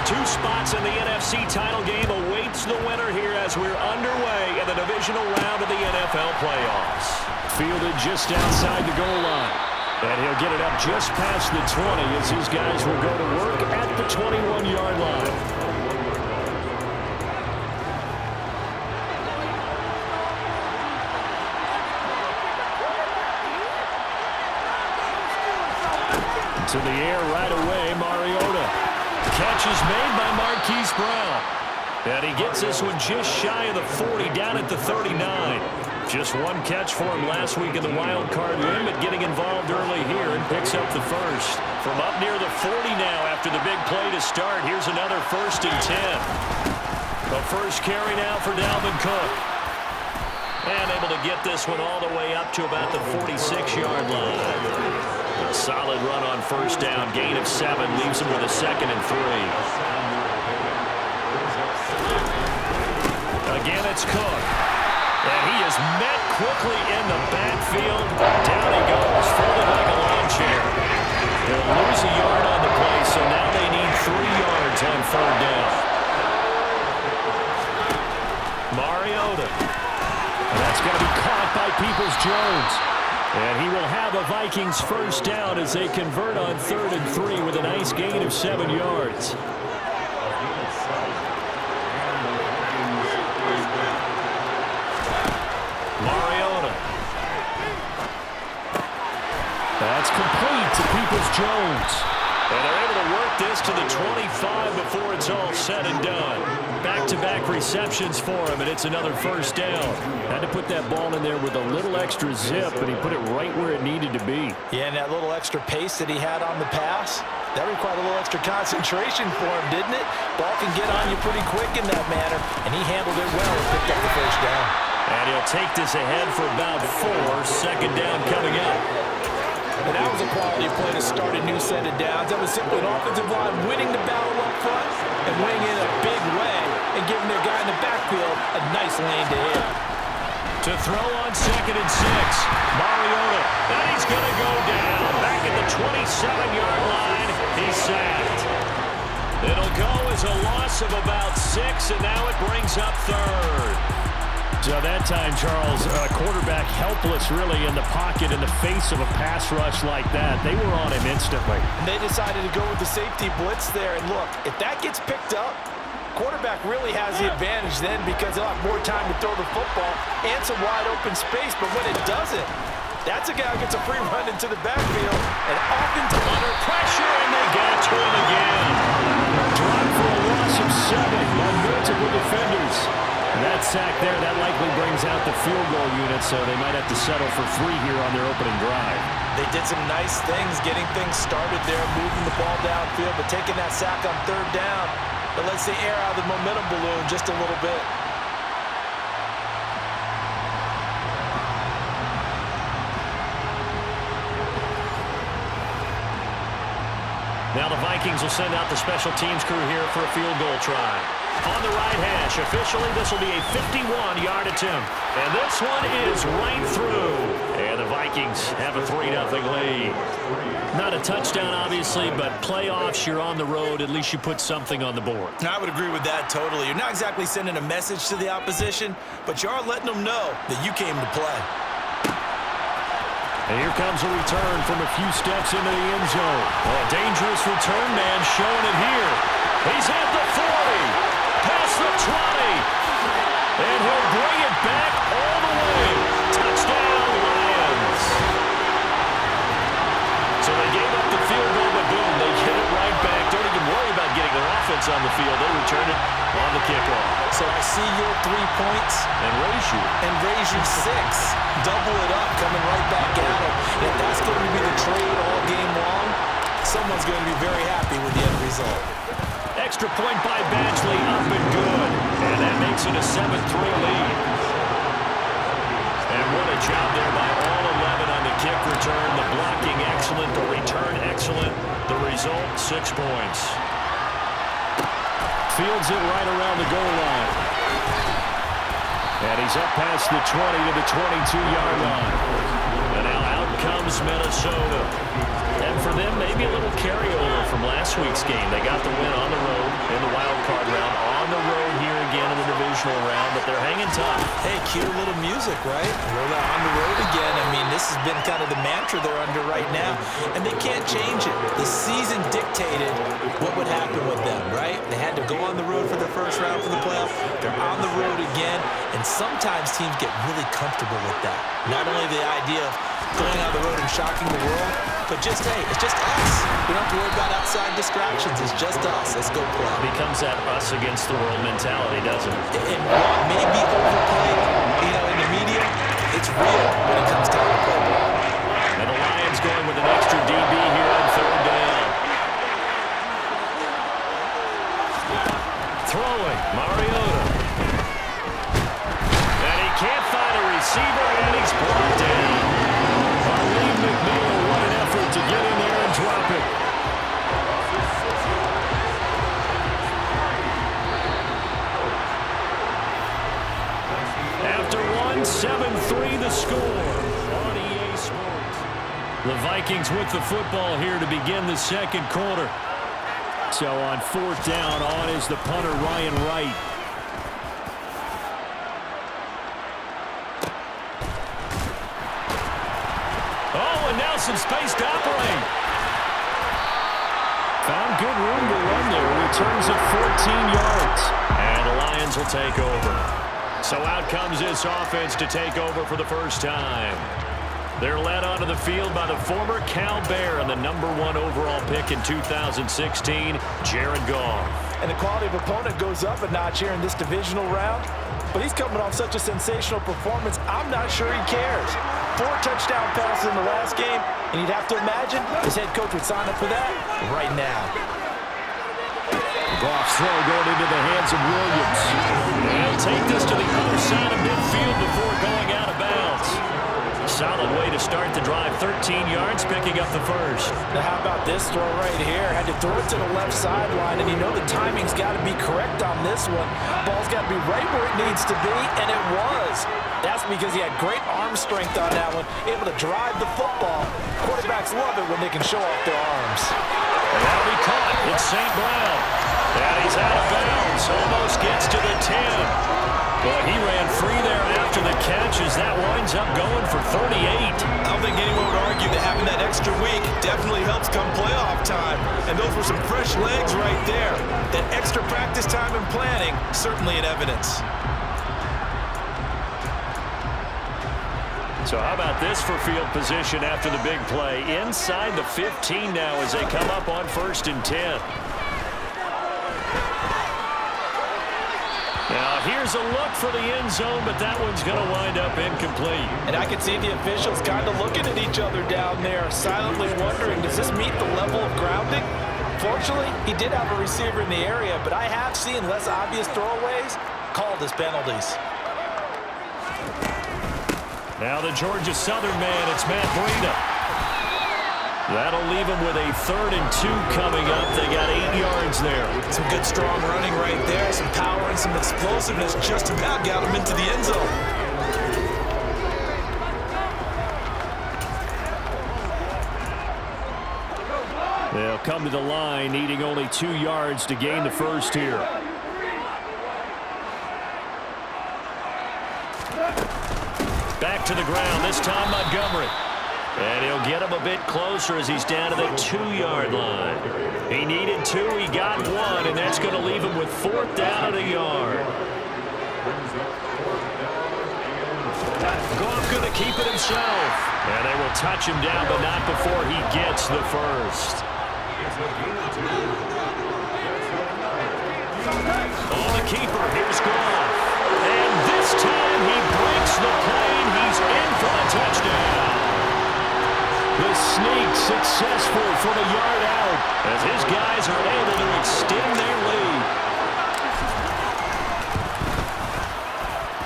Two spots in the NFC title game awaits the winner here as we're underway in the divisional round of the NFL playoffs. Fielded just outside the goal line. And he'll get it up just past the 20 as his guys will go to work at the 21-yard line. To the air right away, Mariota. Catch is made by Marquise Brown. And he gets this one just shy of the 40, down at the 39. Just one catch for him last week in the wild card win, but getting involved early here and picks up the first. From up near the 40 now after the big play to start, here's another 1st and 10. The first carry now for Dalvin Cook. And able to get this one all the way up to about the 46-yard line. A solid run on first down, gain of 7, leaves him with a 2nd and 3. Again, it's Cook. And he is met quickly in the backfield. Down he goes, folded like a lawn chair. They'll lose a yard on the play, so now they need 3 yards on 3rd down. Mariota. And that's going to be caught by Peoples-Jones. And he will have a Vikings first down as they convert on 3rd and 3 with a nice gain of 7 yards. Mariota. That's complete to Peoples-Jones. And they're able to work this to the 25 before it's all said and done. Back-to-back receptions for him, and it's another first down. Had to put that ball in there with a little extra zip, but he put it right where it needed to be. Yeah, and that little extra pace that he had on the pass, that required a little extra concentration for him, didn't it? Ball can get on you pretty quick in that manner, and he handled it well and picked up the first down. And he'll take this ahead for about 4. 2nd down coming up. And that was a quality play to start a new set of downs. That was simply an offensive line winning the battle up front and winning in a big way and giving their guy in the backfield a nice lane to hit. To throw on 2nd and 6. Mariota. And he's going to go down. Back at the 27-yard line. He's sacked. It'll go as a loss of about 6, and now it brings up 3rd. So that time, Charles, quarterback helpless really in the pocket in the face of a pass rush like that. They were on him instantly. And they decided to go with the safety blitz there. And look, if that gets picked up, quarterback really has the advantage then because he'll have more time to throw the football and some wide open space. But when it doesn't, that's a guy who gets a free run into the backfield and often under pressure, and they got to him again. Dropped for a loss of 7 by multiple defenders. That sack there, that likely brings out the field goal unit, so they might have to settle for 3 here on their opening drive. They did some nice things getting things started there, moving the ball downfield, but taking that sack on 3rd down, it lets the air out of the momentum balloon just a little bit. Now the Vikings will send out the special teams crew here for a field goal try. On the right hash, officially this will be a 51-yard attempt. And this one is right through. And the Vikings have a 3-0 lead. Not a touchdown, obviously, but playoffs, you're on the road. At least you put something on the board. I would agree with that totally. You're not exactly sending a message to the opposition, but you are letting them know that you came to play. And here comes a return from a few steps into the end zone. A dangerous return man showing it here. He's at the 40, past the 20, and he'll bring it back all the way. Touchdown, Lions. So they gave up the field goal, but boom, they get it right back. Don't even worry about getting their offense on the field. They return it on the kickoff. So I see your 3 points. And raise you 6. Double it up, coming right back at them. If that's going to be the trade all game long, someone's going to be very happy with the end result. Extra point by Badgley, up and good. And that makes it a 7-3 lead. And what a job there by all 11 on the kick return. The blocking excellent, the return excellent. The result, 6 points. Fields it right around the goal line. And he's up past the 20 to the 22-yard line. And now out comes Minnesota. And for them, maybe a little carryover from last last week's game. They got the win on the road in the wild card round, on the road here again in the divisional round, but they're hanging tough. Hey, cue a little music, right? We're on the road again. I mean, this has been kind of the mantra they're under right now, and they can't change it. The season dictated what would happen with them, right? They had to go on the road for the first round for the playoff. They're on the road again, and sometimes teams get really comfortable with that. Not only the idea of going on the road and shocking the world, but just, hey, it's just us. We don't have to worry about outside distractions. It's just us. Let's go play. Becomes that us against the world mentality, doesn't it? And while it may be overplayed, in the media, it's real when it comes time to play ball. And the Lions going with an extra DB here on third down. Throwing, Mariota. And he can't find a receiver, and he's brought down. McMillan, what an effort to get in there and drop it. After one, 7-3 the score on EA Sports. The Vikings with the football here to begin the second quarter. So on fourth down, on is the punter, Ryan Wright. Oh, and Nelson space to operate. Found good room to run there. Returns it 14 yards. And the Lions will take over. So out comes this offense to take over for the first time. They're led onto the field by the former Cal Bear and the #1 overall pick in 2016, Jared Goff. And the quality of opponent goes up a notch here in this divisional round. But he's coming off such a sensational performance, I'm not sure he cares. 4 touchdown passes in the last game, and you'd have to imagine his head coach would sign up for that right now. Goff's throw going into the hands of Williams. They'll take this to the other side of midfield before going out of bounds. Solid way to start the drive, 13 yards, picking up the first. Now how about this throw right here? Had to throw it to the left sideline, and the timing's got to be correct on this one. Ball's got to be right where it needs to be, and it was. That's because he had great arm strength on that one, able to drive the football. Quarterbacks love it when they can show off their arms. And that'll be caught. It's St. Brown. And he's out of bounds. Almost gets to the 10. Boy, he ran free there after the catch as that winds up going for 38. I don't think anyone would argue that having that extra week definitely helps come playoff time. And those were some fresh legs right there. That extra practice time and planning, certainly in evidence. So how about this for field position after the big play? Inside the 15 now as they come up on 1st and 10. Now here's a look for the end zone, but that one's going to wind up incomplete. And I can see the officials kind of looking at each other down there, silently wondering, does this meet the level of grounding? Fortunately, he did have a receiver in the area, but I have seen less obvious throwaways called as penalties. Now the Georgia Southern man, it's Matt Breida. That'll leave him with a 3rd and 2 coming up. They got 8 yards there. Some good, strong running right there. Some power and some explosiveness just about got him into the end zone. They'll come to the line, needing only 2 yards to gain the first here. Back to the ground, this time Montgomery. And he'll get him a bit closer as he's down to the 2-yard line. He needed 2, he got 1, and that's going to leave him with 4th down at a yard. Goff going to keep it himself. And they will touch him down, but not before he gets the first. On the keeper, here's Goff. And this time he breaks the plane. He's in for the touchdown. The sneak successful from a yard out as his guys are able to extend their lead.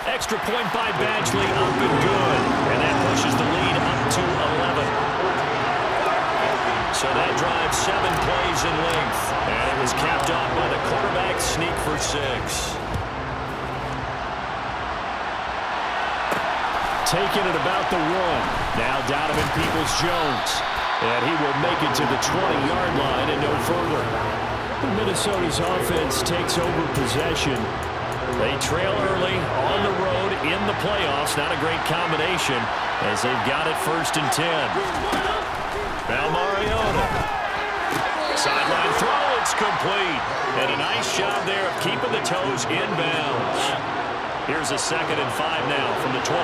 Extra point by Badgley, up and good. And that pushes the lead up to 11. So that drives 7 plays in length. And it was capped off by the quarterback sneak for 6. Taking it about the 1. Now Donovan Peoples-Jones. And he will make it to the 20-yard line and no further. Minnesota's offense takes over possession. They trail early on the road in the playoffs. Not a great combination as they've got it 1st and 10. Now Mariota. Sideline throw. It's complete. And a nice job there of keeping the toes in bounds. Here's a 2nd and 5 now from the 25.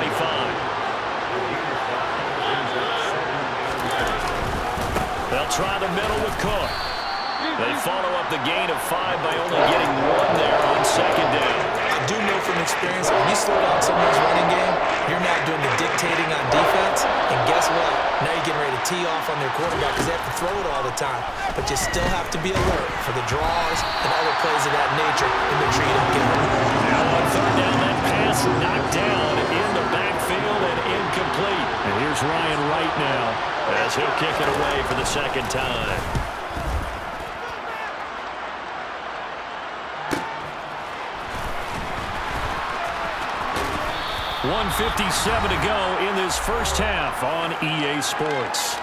They'll try the middle with Cook. They follow up the gain of 5 by only getting 1 there on 2nd down. I do know from experience, when you slow down someone's running game, you're not doing the dictating on defense. And guess what? Now you're getting ready to tee off on their quarterback because they have to throw it all the time. But you still have to be alert for the draws and other plays of that nature and make sure you don't get hurt. Now on 3rd down, that pass knocked down in the backfield and incomplete. And here's Ryan Wright now as he'll kick it away for the 2nd time. .157 to go in this first half on EA Sports.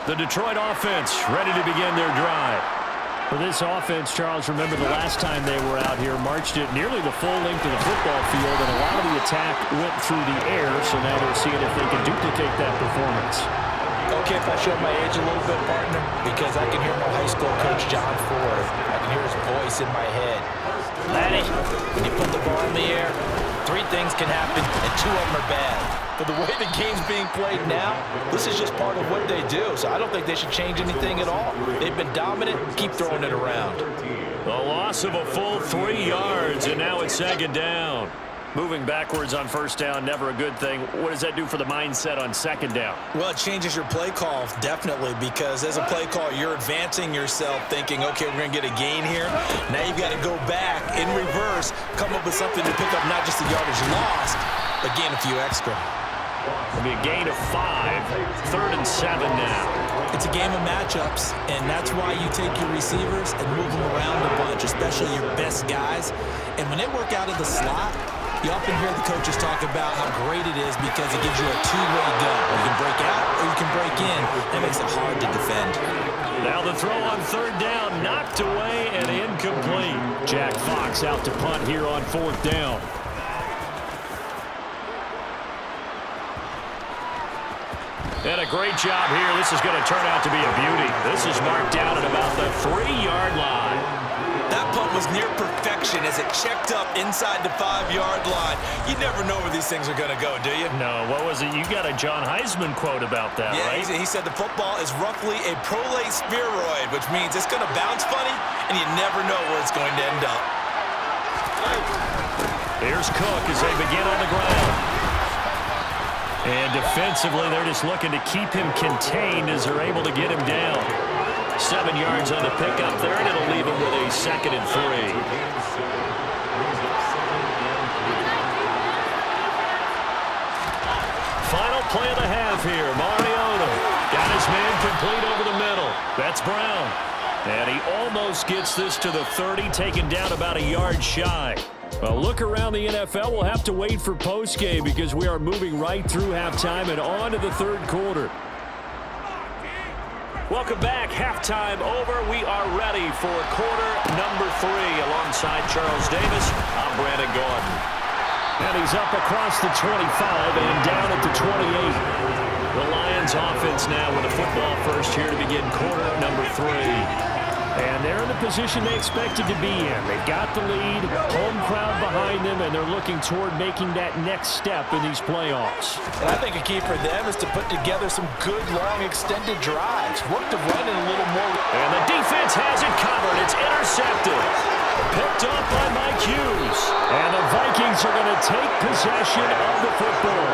The Detroit offense ready to begin their drive. For this offense, Charles, remember the last time they were out here, marched it nearly the full length of the football field, and a lot of the attack went through the air, so now they're seeing if they can duplicate that performance. Okay, if I show my age a little bit, partner, because I can hear my high school coach, John Ford. I can hear his voice in my head. Laddie, when you put the ball in the air, 3 things can happen, and 2 of them are bad. But the way the game's being played now, this is just part of what they do. So I don't think they should change anything at all. They've been dominant. Keep throwing it around. The loss of a full 3 yards, and now it's 2nd down. Moving backwards on 1st down, never a good thing. What does that do for the mindset on 2nd down? Well, it changes your play call, definitely, because as a play call, you're advancing yourself thinking, okay, we're going to get a gain here. Now you've got to go back in reverse, come up with something to pick up not just the yardage lost, but gain a few extra. It'll be a gain of 5, 3rd and 7 now. It's a game of matchups, and that's why you take your receivers and move them around a bunch, especially your best guys. And when they work out of the slot, you often hear the coaches talk about how great it is because it gives you a 2-way go. You can break out or you can break in. That makes it hard to defend. Now the throw on 3rd down, knocked away and incomplete. Jack Fox out to punt here on 4th down. And a great job here. This is going to turn out to be a beauty. This is marked down at about the 3-yard line. That punt was near perfection as it checked up inside the 5-yard line. You never know where these things are going to go, do you? No, what was it? You got a John Heisman quote about that, right? Yeah, he said the football is roughly a prolate spheroid, which means it's going to bounce funny, and you never know where it's going to end up. Here's Cook as they begin on the ground. And defensively, they're just looking to keep him contained as they're able to get him down. 7 yards on the pickup there, and it'll leave him with a 2nd and 3. Final play of the half here. Mariota got his man complete over the middle. That's Brown. And he almost gets this to the 30, taken down about a yard shy. A look around the NFL. We'll have to wait for postgame because we are moving right through halftime and on to the 3rd quarter. Welcome back. Halftime over. We are ready for quarter number 3. Alongside Charles Davis, I'm Brandon Gordon. And he's up across the 25 and down at the 28. The Lions offense now with a football first here to begin quarter number 3. And they're in the position they expected to be in. They've got the lead, home crowd behind them, and they're looking toward making that next step in these playoffs. And I think a key for them is to put together some good, long, extended drives. Work the run in a little more. And the defense has it covered. It's intercepted. Picked up by Mike Hughes. And the Vikings are going to take possession of the football.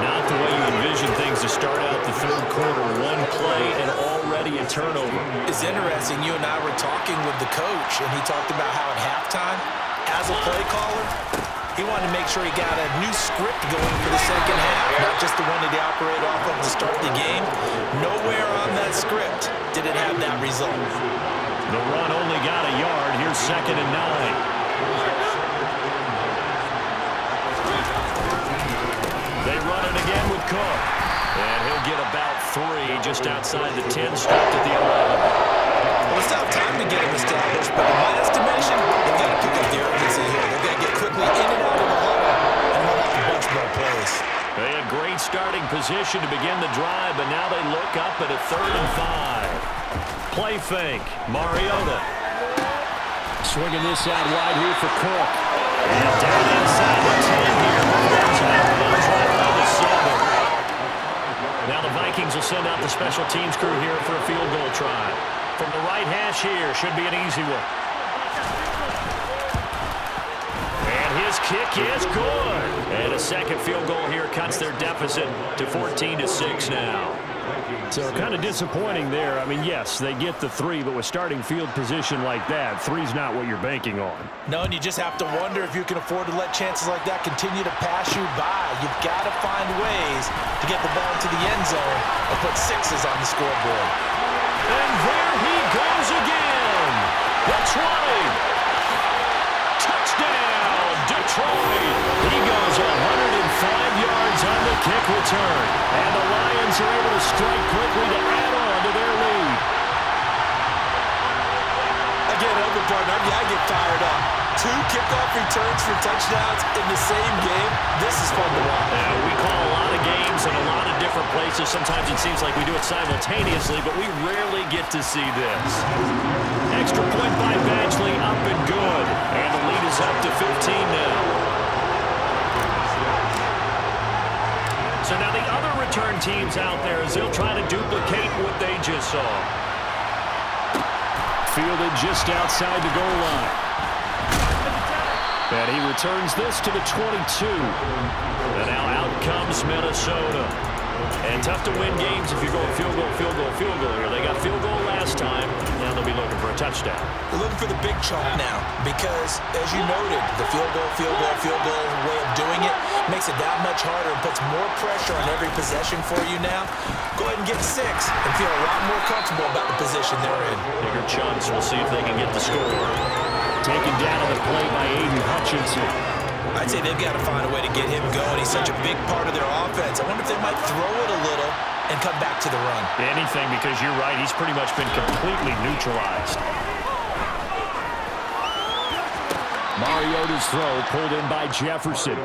Not the way you envision things to start out the 3rd quarter. 1 play and already a turnover. It's interesting. You and I were talking with the coach, and he talked about how at halftime, as a play caller, he wanted to make sure he got a new script going for the 2nd half, not just the one that he operated off of to start the game. Nowhere on that script did it have that result. The run only got a yard. Here's 2nd and 9. They run it running again with Cook. And he'll get about 3 just outside the 10, stopped at the 11. Well, it's not time to get him established, but in my estimation, they've got to pick up the urgency here. They've got to get quickly in and out of the huddle and run off a bunch more plays. They had great starting position to begin the drive, but now they look up at a 3rd and 5. Play fake. Mariota. Swinging this out wide here for Cook. And down inside the 10 here. There's out of bounds right by the 7. Now the Vikings will send out the special teams crew here for a field goal try. From the right hash here, should be an easy one. And his kick is good. And a second field goal here cuts their deficit to 14-6 now. So kind of disappointing there. I mean, yes, they get the 3, but with starting field position like that, 3's not what you're banking on. No, and you just have to wonder if you can afford to let chances like that continue to pass you by. You've got to find ways to get the ball into the end zone and put 6s on the scoreboard. And there he goes again. That's right. Touchdown, Detroit. He goes 105 yards on the kick return. And the Lions are able to strike quickly to add on to their lead. Again, Overbard, I get fired up. 2 kickoff returns for touchdowns in the same game. This is fun to watch. Yeah, we call a lot of games in a lot of different places. Sometimes it seems like we do it simultaneously, but we rarely get to see this. Extra point by Badgley, up and good. And the lead is up to 15 now. So now the other return teams out there as they'll try to duplicate what they just saw. Fielded just outside the goal line. And he returns this to the 22. And now out comes Minnesota. And tough to win games if you're going field goal here. They got field goal last time. Now they'll be looking for a touchdown. They're looking for the big chunk now because, as you noted, the field goal way of doing it makes it that much harder and puts more pressure on every possession for you now. Go ahead and get 6 and feel a lot more comfortable about the position they're in. Bigger chunks. We'll see if they can get the score. Taken down on the play by Aiden Hutchinson. I'd say they've got to find a way to get him going. He's such a big part of their offense. I wonder if they might throw it a little and come back to the run. Anything, because you're right. He's pretty much been completely neutralized. Mariota's throw pulled in by Jefferson.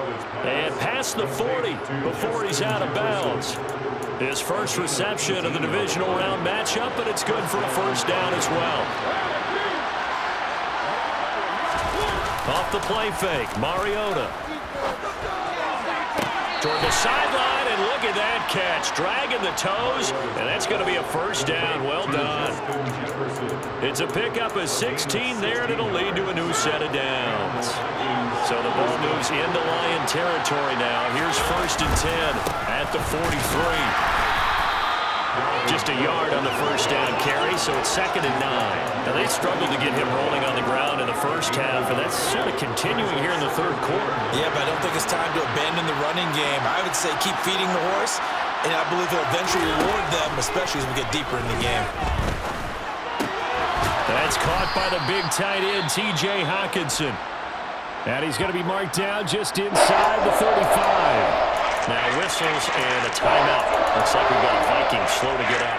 And past the 40 before he's out of bounds. His first reception of the divisional round matchup, but it's good for a first down as well. Off the play fake, Mariota. Toward the sideline, and look at that catch. Dragging the toes, and that's going to be a first down. Well done. It's a pickup of 16 there, and it'll lead to a new set of downs. So the ball moves into Lion territory now. Here's 1st and 10 at the 43. Just a yard on the first down carry, so it's 2nd and 9. Now they struggled to get him rolling on the ground in the first half, and that's sort of continuing here in the 3rd quarter. Yeah, but I don't think it's time to abandon the running game. I would say keep feeding the horse, and I believe he'll eventually reward them, especially as we get deeper in the game. That's caught by the big tight end, T.J. Hockenson. And he's going to be marked down just inside the 35. Now whistles and a timeout. Looks like we've got Vikings slow to get up.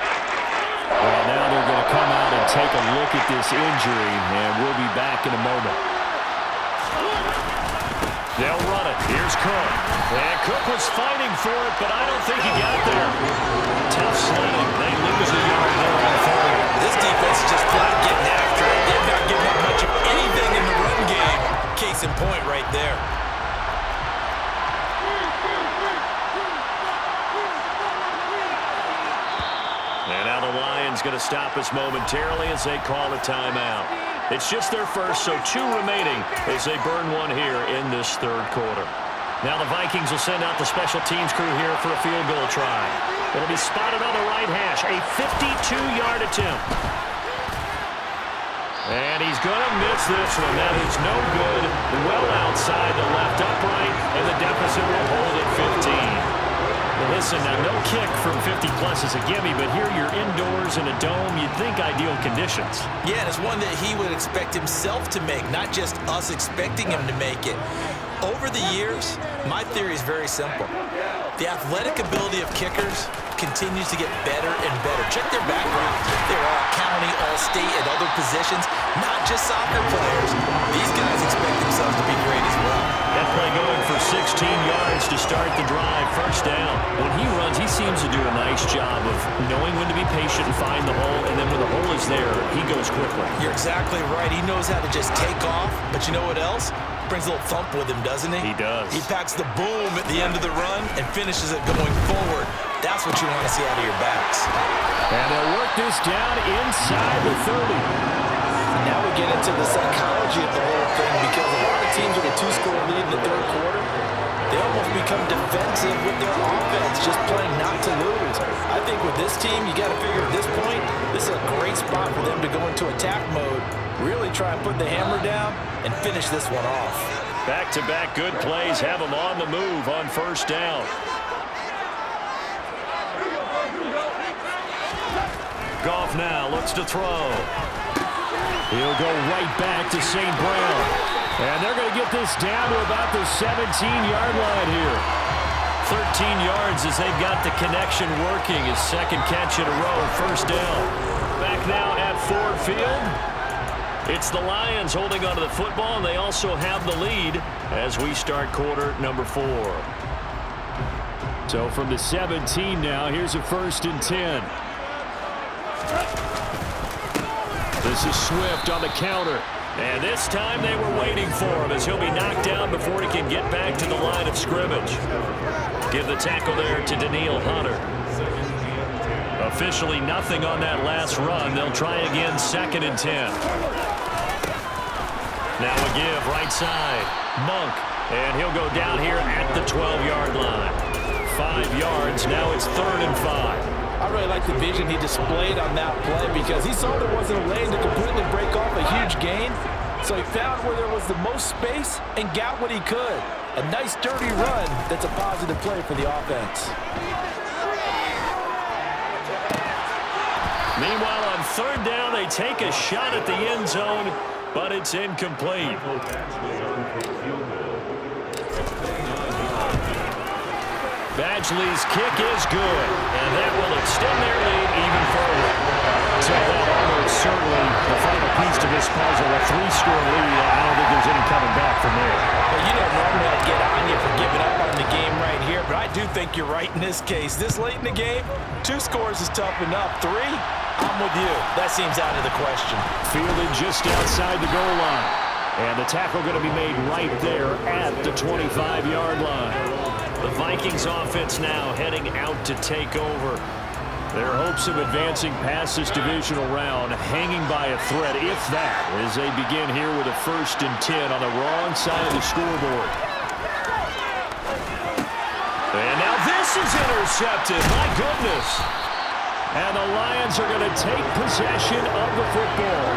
Well, now they're going to come out and take a look at this injury, and we'll be back in a moment. They'll run it. Here's Cook. And Cook was fighting for it, but I don't think he got there. Tough sledding. They lose a yard there on 30. This defense is just flat getting after it. They're not giving up much of anything in the run game. Case in point right there. And now the Lions going to stop us momentarily as they call a timeout. It's just their first, so 2 remaining as they burn one here in this 3rd quarter. Now the Vikings will send out the special teams crew here for a field goal try. It'll be spotted on the right hash, a 52-yard attempt. And he's going to miss this one. That is no good. Well outside the left upright, and the deficit will hold at 15. Well, listen, now no kick from 50-plus is a gimme, but here you're indoors in a dome. You'd think ideal conditions. Yeah, and it's one that he would expect himself to make, not just us expecting him to make it. Over the years, my theory is very simple. The athletic ability of kickers continues to get better and better. Check their background. They're all county, all state, and other positions, not just soccer players. These guys expect themselves to be great as well. That play going for 16 yards to start the drive. First down. When he runs, he seems to do a nice job of knowing when to be patient and find the hole, and then when the hole is there, he goes quickly. You're exactly right. He knows how to just take off, but you know what else? Brings a little thump with him, doesn't he? He does. He packs the boom at the end of the run and finishes it going forward. That's what you want to see out of your backs. And they'll work this down inside the 30. Now we get into the psychology of the whole thing, because a lot of teams with a 2-score lead in the third quarter, they almost become defensive with their offense, just playing not to lose. I think with this team, you got to figure at this point, this is a great spot for them to go into attack mode, really try and put the hammer down and finish this one off. Back-to-back good plays have him on the move on first down. Goff now looks to throw. He'll go right back to St. Brown. And they're going to get this down to about the 17-yard line here. 13 yards as they've got the connection working. His second catch in a row, first down. Back now at Ford Field. It's the Lions holding onto the football, and they also have the lead as we start quarter number 4. So from the 17 now, here's a 1st and 10. This is Swift on the counter. And this time they were waiting for him as he'll be knocked down before he can get back to the line of scrimmage. Give the tackle there to Daniil Hunter. Officially nothing on that last run. They'll try again, 2nd and 10. Now a give right side. Monk. And he'll go down here at the 12-yard line. 5 yards. Now it's 3rd and 5. I really like the vision he displayed on that play, because he saw there wasn't a lane to completely break off a huge gain. So he found where there was the most space and got what he could. A nice, dirty run that's a positive play for the offense. Meanwhile, on 3rd down, they take a shot at the end zone, but it's incomplete. Badgley's kick is good, and that will extend their lead even further. So that almost certainly the final piece to this puzzle, a 3-score lead. I don't think there's any coming back from there. Well, you know, normally I'd get on you for giving up on the game right here, but I do think you're right in this case. This late in the game, 2 scores is tough enough. 3, I'm with you. That seems out of the question. Fielded just outside the goal line. And the tackle going to be made right there at the 25-yard line. The Vikings offense now heading out to take over. Their hopes of advancing past this divisional round hanging by a thread, if that, as they begin here with a 1st and 10 on the wrong side of the scoreboard. And now this is intercepted. My goodness. And the Lions are going to take possession of the football.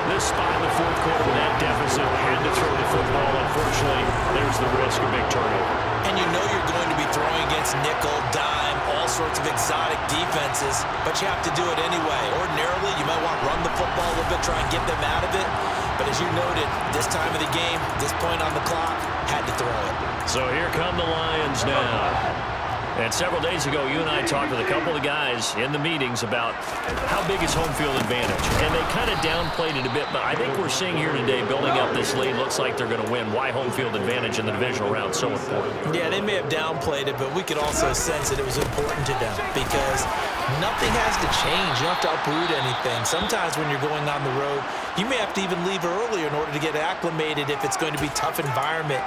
This spot in the 4th quarter with that deficit, had to throw the football. Unfortunately, there's the risk of big turnover. And you know you're going to be throwing against nickel, dime, all sorts of exotic defenses, but you have to do it anyway. Ordinarily, you might want to run the football a little bit, try and get them out of it. But as you noted, this time of the game, this point on the clock, had to throw it. So here come the Lions now. And several days ago, you and I talked with a couple of guys in the meetings about how big is home field advantage. And they kind of downplayed it a bit, but I think we're seeing here today, building up this lead, looks like they're going to win. Why home field advantage in the divisional round so important? Yeah, they may have downplayed it, but we could also sense that it was important to them because nothing has to change. You don't have to uproot anything. Sometimes when you're going on the road, you may have to even leave earlier in order to get acclimated if it's going to be a tough environment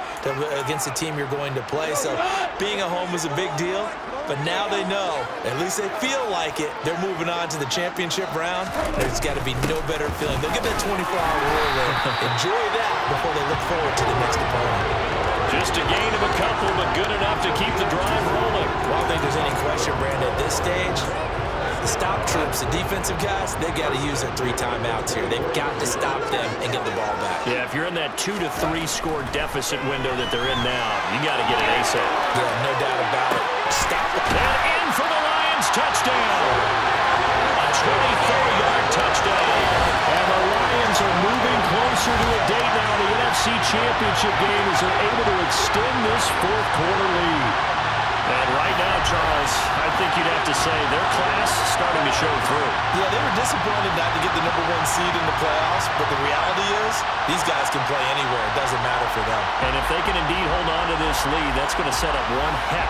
against the team you're going to play. So being at home is a big deal, but now they know, at least they feel like it, they're moving on to the championship round. There's got to be no better feeling. They'll get that 24-hour whirlwind. Enjoy that before they look forward to the next opponent. Just a gain of a couple, but good enough to keep the drive rolling. Well, I don't think there's any question, Brandon, at this stage, the stop troops, the defensive guys, they got to use their 3 timeouts here. They've got to stop them and get the ball back. Yeah, if you're in that 2 to 3 score deficit window that they're in now, you got to get an ASAP. Yeah, no doubt about it. Stop it. And in for the Lions, touchdown. A 24-yard touchdown. And the Lions are moving closer to a date now in the NFC Championship game as they're able to extend this 4th quarter lead. And right now, Charles, I think you'd have to say their class is starting to show through. Yeah, they were disappointed not to get the #1 seed in the playoffs, but the reality is these guys can play anywhere. It doesn't matter for them. And if they can indeed hold on to this lead, that's going to set up one heck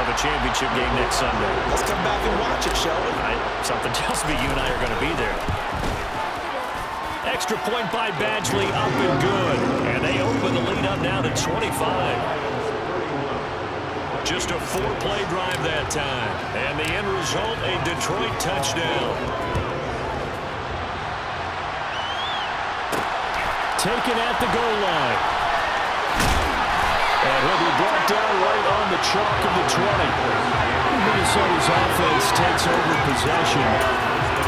of a championship game next Sunday. Let's come back and watch it, shall we? Something tells me you and I are going to be there. Extra point by Badgley, up and good. And they open the lead up now to 25. Just a 4-play drive that time. And the end result, a Detroit touchdown. Taken at the goal line. And he'll be brought down right on the chalk of the 20. Minnesota's offense takes over possession.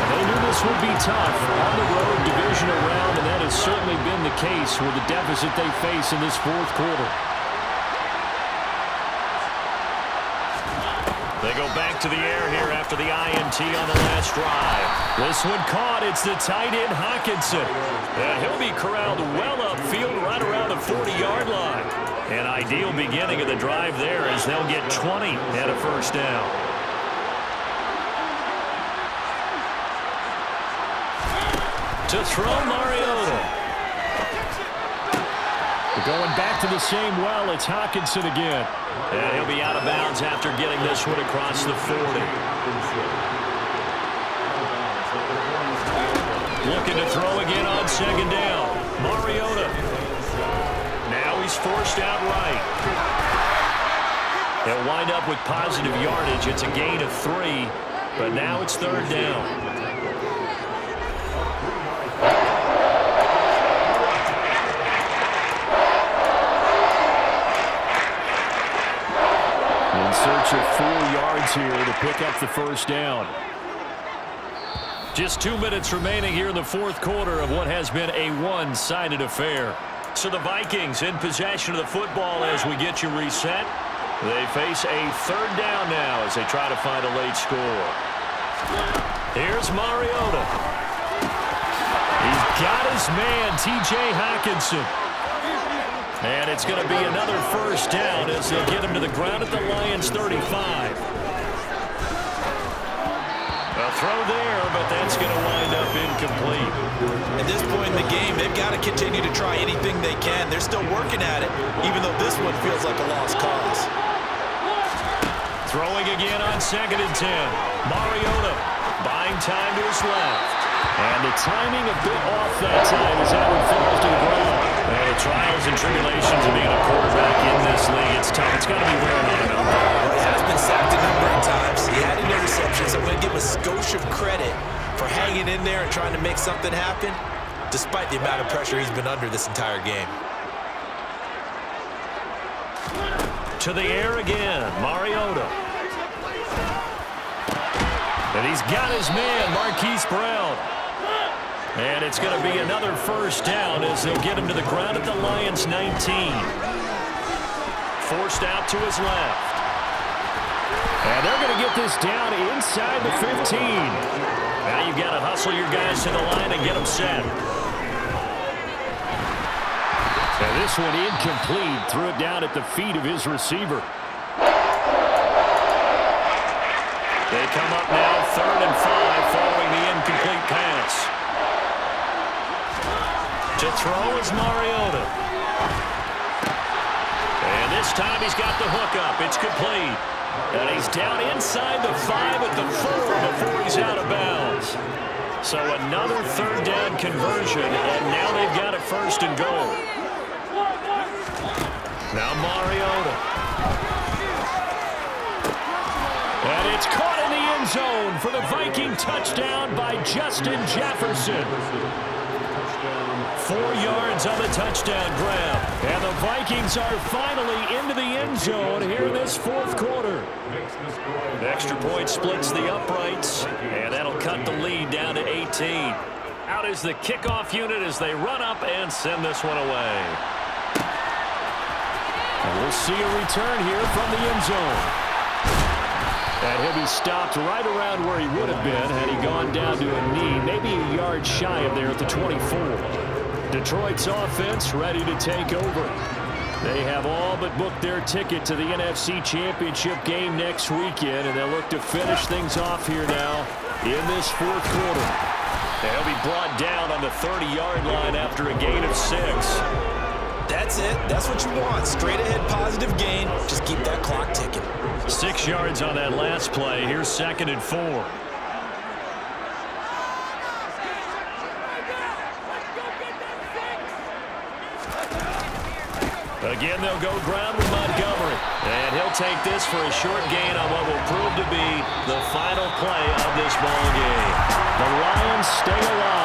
They knew this would be tough on the road, divisional round, and that has certainly been the case with the deficit they face in this fourth quarter. They go back to the air here after the INT on the last drive. This one caught. It's the tight end, Hockenson. And he'll be corralled well upfield right around the 40-yard line. An ideal beginning of the drive there as they'll get 20 and a first down. To throw, Mariota. Going back to the same well, it's Hockenson again. And he'll be out of bounds after getting this one across the 40. Looking to throw again on second down. Mariota. Now he's forced out right. He'll wind up with positive yardage. It's a gain of 3, but now it's third down. Search of 4 yards here to pick up the first down. Just 2 minutes remaining here in the fourth quarter of what has been a one-sided affair. So the Vikings in possession of the football as we get you reset. They face a third down now as they try to find a late score. Here's Mariota. He's got his man, T.J. Hockenson. And it's going to be another first down as they'll get him to the ground at the Lions' 35. A throw there, but that's going to wind up incomplete. At this point in the game, they've got to continue to try anything they can. They're still working at it, even though this one feels like a lost cause. Throwing again on 2nd and 10. Mariota buying time to his left. And the timing a bit off that time as that one falls to the ground. And the trials and tribulations of being a quarterback in this league, it's tough. It's got to be wearing on him out there. Well, he has been sacked a number of times. He had an interception, so I'm going to give him a skosh of credit for hanging in there and trying to make something happen, despite the amount of pressure he's been under this entire game. To the air again, Mariota. And he's got his man, Marquise Brown. And it's going to be another first down as they'll get him to the ground at the Lions' 19. Forced out to his left. And they're going to get this down inside the 15. Now you've got to hustle your guys to the line and get them set. And this one incomplete. Threw it down at the feet of his receiver. They come up now 3rd and 5 following the incomplete pass. To throw is Mariota. And this time he's got the hook up. It's complete. And he's down inside the 5 at the 4 before he's out of bounds. So another third down conversion, and now they've got a 1st and goal. Now Mariota. And it's caught in the end zone for the Viking touchdown by Justin Jefferson. 4 yards on the touchdown grab. And the Vikings are finally into the end zone here in this fourth quarter. The extra point splits the uprights, and that'll cut the lead down to 18. Out is the kickoff unit as they run up and send this one away. And we'll see a return here from the end zone. And he'll be stopped right around where he would have been had he gone down to a knee, maybe a yard shy of there at the 24. Detroit's offense ready to take over. They have all but booked their ticket to the NFC Championship game next weekend, and they'll look to finish things off here now in this fourth quarter. They'll be brought down on the 30-yard line after a gain of 6. That's it. That's what you want. Straight ahead positive gain. Just keep that clock ticking. 6 yards on that last play. Here's 2nd and 4. Again, they'll go ground with Montgomery. And he'll take this for a short gain on what will prove to be the final play of this ball game. The Lions stay alive.